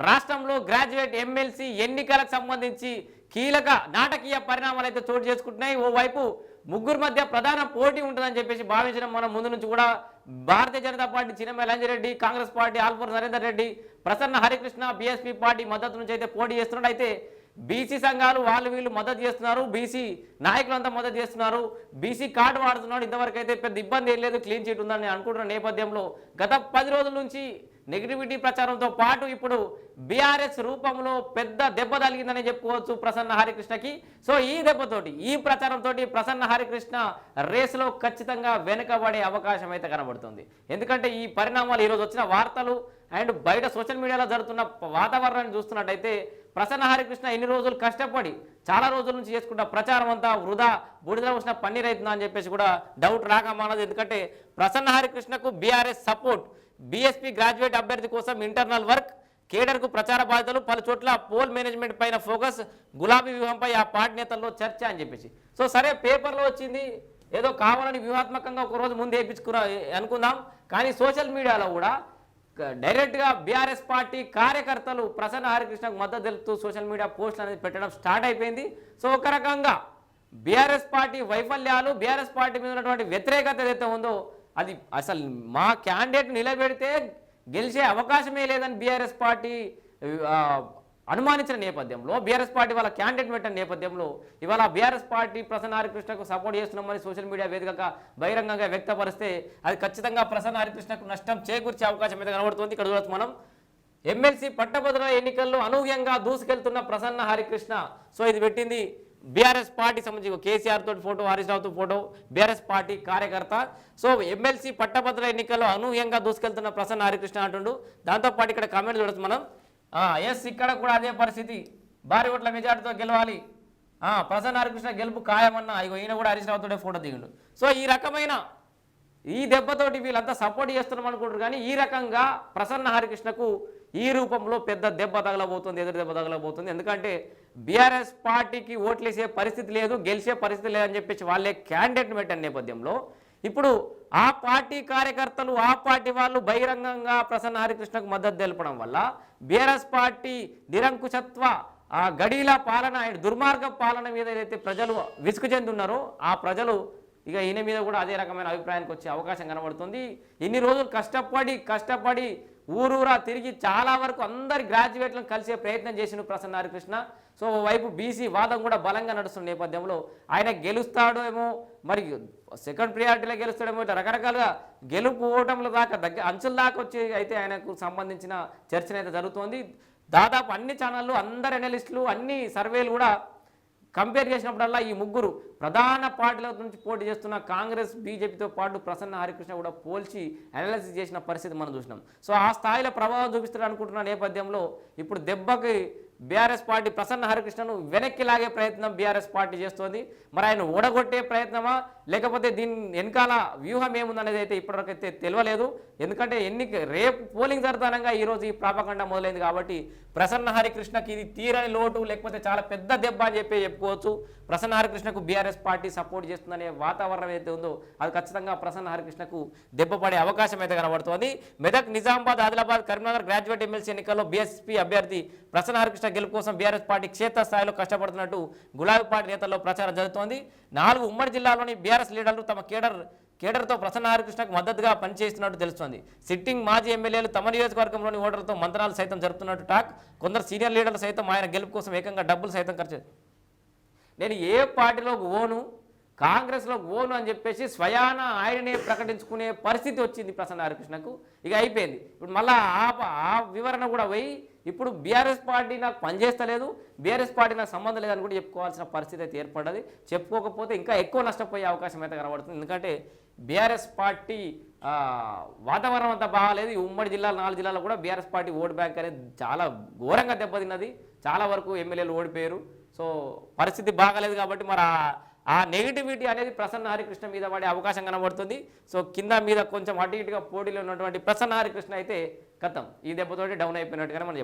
రాష్ట్రంలో graduate MLC ఎన్నికలకు సంబంధించి కీలక నాటకీయ పరిణామాలు అయితే చోటు చేసుకుంటున్నాయి. ఓవైపు ముగ్గురు మధ్య ప్రధాన పోటీ ఉంటుందని చెప్పేసి భావించడం మనం ముందు నుంచి కూడా భారతీయ జనతా పార్టీ చిన్నమల లంజిరెడ్డి, కాంగ్రెస్ పార్టీ ఆల్ఫోర్ నరేందర్ రెడ్డి, ప్రసన్న హరికృష్ణ బీఎస్పీ పార్టీ మద్దతు నుంచి అయితే పోటీ చేస్తున్నాడు. అయితే బీసీ సంఘాలు వాళ్ళు వీళ్ళు మద్దతు చేస్తున్నారు, బీసీ నాయకులంతా మద్దతు చేస్తున్నారు, బీసీ కార్డు వాడుతున్నాడు. ఇంతవరకు అయితే పెద్ద ఇబ్బంది ఏం లేదు, క్లీన్ చీట్ ఉందని అనుకుంటున్న నేపథ్యంలో గత 10 రోజుల నుంచి నెగిటివిటీ ప్రచారంతో పాటు ఇప్పుడు బీఆర్ఎస్ రూపంలో పెద్ద దెబ్బ తగిలిందని చెప్పుకోవచ్చు ప్రసన్న హరికృష్ణకి. సో ఈ దెబ్బతోటి ఈ ప్రచారంతో ప్రసన్న హరికృష్ణ రేసులో ఖచ్చితంగా వెనుకబడే అవకాశం అయితే కనబడుతుంది. ఎందుకంటే ఈ పరిణామాలు ఈరోజు వచ్చిన వార్తలు అండ్ బయట సోషల్ మీడియాలో జరుగుతున్న వాతావరణాన్ని చూస్తున్నట్టయితే ప్రసన్న హరికృష్ణ ఎన్ని రోజులు కష్టపడి చాలా రోజుల నుంచి చేసుకుంటా ప్రచారం అంతా వృధా బూడిద వచ్చిన పన్నీర్ అవుతుందా అని చెప్పేసి కూడా డౌట్ రాకమానదు. ఎందుకంటే ప్రసన్న హరికృష్ణకు బీఆర్ఎస్ సపోర్ట్, బీఎస్పీ గ్రాడ్యుయేట్ అభ్యర్థి కోసం ఇంటర్నల్ వర్క్, కేడర్కు ప్రచార బాధ్యతలు, పలు చోట్ల పోల్ మేనేజ్మెంట్ పైన ఫోకస్, గులాబీ వ్యూహంపై ఆ పార్టీ నేతల్లో చర్చ అని చెప్పేసి. సో సరే పేపర్లో వచ్చింది ఏదో కావాలని వ్యూహాత్మకంగా ఒక రోజు ముందు వేయించుకున్నా అనుకుందాం, కానీ సోషల్ మీడియాలో కూడా డైరెక్ట్గా బీఆర్ఎస్ పార్టీ కార్యకర్తలు ప్రసన్న హరికృష్ణకు మద్దతు తెలుపుతూ సోషల్ మీడియా పోస్టులు అనేది పెట్టడం స్టార్ట్ అయిపోయింది. సో ఒక రకంగా బీఆర్ఎస్ పార్టీ వైఫల్యాలు, బీఆర్ఎస్ పార్టీ మీద ఉన్నటువంటి వ్యతిరేకత ఏదైతే ఉందో అది అసలు మా క్యాండిడేట్ నిలబెడితే గెలిచే అవకాశమే లేదని బీఆర్ఎస్ పార్టీ అనుమానించిన నేపథ్యంలో, బీఆర్ఎస్ పార్టీ వాళ్ళ క్యాండిడేట్ పెట్టిన నేపథ్యంలో ఇవాళ బీఆర్ఎస్ పార్టీ ప్రసన్న హరికృష్ణకు సపోర్ట్ చేస్తున్నామని సోషల్ మీడియా వేదికగా బహిరంగంగా వ్యక్తపరిస్తే అది ఖచ్చితంగా ప్రసన్న హరికృష్ణకు నష్టం చేకూర్చే అవకాశం అయితే కనబడుతుంది. ఇక్కడ చూడొచ్చు మనం ఎమ్మెల్సీ పట్టభద్రుల ఎన్నికల్లో అనూహ్యంగా దూసుకెళ్తున్న ప్రసన్న హరికృష్ణ. సో ఇది పెట్టింది బీఆర్ఎస్ పార్టీ సంబంధించి కేసీఆర్ తోటి ఫోటో, హరీష్ రావుతో ఫోటో, బీఆర్ఎస్ పార్టీ కార్యకర్త. సో ఎమ్మెల్సీ పట్టభద్రుల ఎన్నికల్లో అనూహ్యంగా దూసుకెళ్తున్న ప్రసన్న హరికృష్ణ అంటుండు. దాంతోపాటు ఇక్కడ కామెంట్ చూడొచ్చు మనం, ఎస్ ఇక్కడ కూడా అదే పరిస్థితి, భారీ ఓట్ల మెజార్టీతో గెలవాలి, ప్రసన్న హరికృష్ణ గెలుపు ఖాయమన్నా, ఇగో ఈయన కూడా హరీష్ రావుతోటే ఫోటో దిగిండు. సో ఈ రకమైన ఈ దెబ్బతోటి వీళ్ళంతా సపోర్ట్ చేస్తున్నాం అనుకుంటారు, కానీ ఈ రకంగా ప్రసన్న హరికృష్ణకు ఈ రూపంలో పెద్ద దెబ్బ తగలబోతుంది, ఎదురు దెబ్బ తగలబోతుంది. ఎందుకంటే బీఆర్ఎస్ పార్టీకి ఓట్లేసే పరిస్థితి లేదు, గెలిచే పరిస్థితి లేదని చెప్పేసి వాళ్ళే క్యాండిడేట్ని పెట్టిన నేపథ్యంలో ఇప్పుడు ఆ పార్టీ కార్యకర్తలు, ఆ పార్టీ వాళ్ళు బహిరంగంగా ప్రసన్న హరికృష్ణకు మద్దతు తెలపడం వల్ల బీఆర్ఎస్ పార్టీ నిరంకుశత్వ ఆ గడీల పాలన అండ్ దుర్మార్గ పాలన మీద ఏదైతే ప్రజలు విసుగు చెందున్నారో ఆ ప్రజలు ఇక ఈయన మీద కూడా అదే రకమైన అభిప్రాయానికి వచ్చే అవకాశం కనబడుతుంది. ఇన్ని రోజులు కష్టపడి ఊరూరా తిరిగి చాలా వరకు అందరి గ్రాడ్యుయేట్లను కలిసే ప్రయత్నం చేసిన ప్రసన్న హరికృష్ణ. సో వైపు బీసీ వాదం కూడా బలంగా నడుస్తున్న నేపథ్యంలో ఆయన గెలుస్తాడేమో, మరి సెకండ్ ప్రియారిటీలో గెలుస్తాడేమో, ఇట్లా రకరకాలుగా గెలుపు ఓటముల దాకా అంచుల దాకా వచ్చి అయితే ఆయనకు సంబంధించిన చర్చన అయితే జరుగుతోంది. దాదాపు అన్ని ఛానళ్ళు, అందరు అనలిస్టులు, అన్ని సర్వేలు కూడా కంపేర్ చేసినప్పుడల్లా ఈ ముగ్గురు ప్రధాన పార్టీల నుంచి పోటీ చేస్తున్న కాంగ్రెస్, బీజేపీతో పాటు ప్రసన్న హరికృష్ణ కూడా పోల్చి అనాలిసిస్ చేసిన పరిస్థితి మనం చూసినాం. సో ఆ స్థాయిలో ప్రభావం చూపిస్తారు అనుకుంటున్న నేపథ్యంలో ఇప్పుడు దెబ్బకి బీఆర్ఎస్ పార్టీ ప్రసన్న హరికృష్ణను వెనక్కి లాగే ప్రయత్నం బీఆర్ఎస్ పార్టీ చేస్తోంది. మరి ఆయన ఓడగొట్టే ప్రయత్నమా లేకపోతే దీని వెనకాల వ్యూహం ఏముందనేది అయితే ఇప్పటివరకైతే తెలియలేదు. ఎందుకంటే రేపు పోలింగ్ జరుగుతానంగా ఈరోజు ఈ ప్రాపకండ మొదలైంది కాబట్టి ప్రసన్న హరికృష్ణకి ఇది తీరని లోటు, లేకపోతే చాలా పెద్ద దెబ్బ అని చెప్పుకోవచ్చు. ప్రసన్న హరికృష్ణకు బీఆర్ఎస్ పార్టీ సపోర్ట్ చేస్తుందనే వాతావరణం ఏదైతే ఉందో అది ఖచ్చితంగా ప్రసన్న హరికృష్ణకు దెబ్బ పడే అవకాశం అయితే కనబడుతోంది. మెదక్, నిజామాబాద్, ఆదిలాబాద్, కరీంనగర్ గ్రాడ్యుయేట్ ఎమ్మెల్సీ ఎన్నికల్లో బీఎస్పీ అభ్యర్థి ప్రసన్న హరికృష్ణ గెలుపు కోసం బీఆర్ఎస్ పార్టీ క్షేత్రస్థాయిలో కష్టపడుతున్నట్టు గులాబీ పార్టీ నేతల్లో ప్రచారం జరుగుతోంది. 4 ఉమ్మడి జిల్లాలోని బీఆర్ఎస్ లీడర్లు తమ కేడర్తో ప్రసన్న హరికృష్ణకు మద్దతుగా పనిచేస్తున్నట్టు తెలుస్తోంది. సిట్టింగ్ మాజీ ఎమ్మెల్యేలు తమ నియోజకవర్గంలోని ఓటర్లతో మంత్రాలు సైతం జరుపుతున్నట్టు టాక్. కొందరు సీనియర్ లీడర్లు సైతం ఆయన గెలుపు కోసం ఏకంగా డబ్బులు సైతం ఖర్చు. నేను ఏ పార్టీలోకి ఓను, కాంగ్రెస్లో ఓను అని చెప్పేసి స్వయాన ఆయననే ప్రకటించుకునే పరిస్థితి వచ్చింది ప్రసన్న హరికృష్ణకు. ఇక అయిపోయింది. ఇప్పుడు మళ్ళీ ఆ వివరణ కూడా పోయి ఇప్పుడు బీఆర్ఎస్ పార్టీ నాకు పనిచేస్తలేదు, బీఆర్ఎస్ పార్టీ నాకు సంబంధం లేదని కూడా చెప్పుకోవాల్సిన పరిస్థితి అయితే ఏర్పడ్డది. చెప్పుకోకపోతే ఇంకా ఎక్కువ నష్టపోయే అవకాశం అయితే కనబడుతుంది. ఎందుకంటే బీఆర్ఎస్ పార్టీ వాతావరణం అంతా బాగాలేదు. ఈ ఉమ్మడి జిల్లాలు 4 జిల్లాలో కూడా బీఆర్ఎస్ పార్టీ ఓటు బ్యాంక్ అనేది చాలా ఘోరంగా దెబ్బతిన్నది. చాలా వరకు ఎమ్మెల్యేలు ఓడిపోయారు. సో పరిస్థితి బాగాలేదు కాబట్టి మరి ఆ నెగిటివిటీ అనేది ప్రసన్న హరికృష్ణ మీద పడే అవకాశం కనబడుతుంది. సో కింద మీద కొంచెం అటు ఇటుగా పోటీలో ఉన్నటువంటి ప్రసన్న హరికృష్ణ అయితే కథం ఈ దెబ్బతోటి డౌన్ అయిపోయినట్టుగానే మనం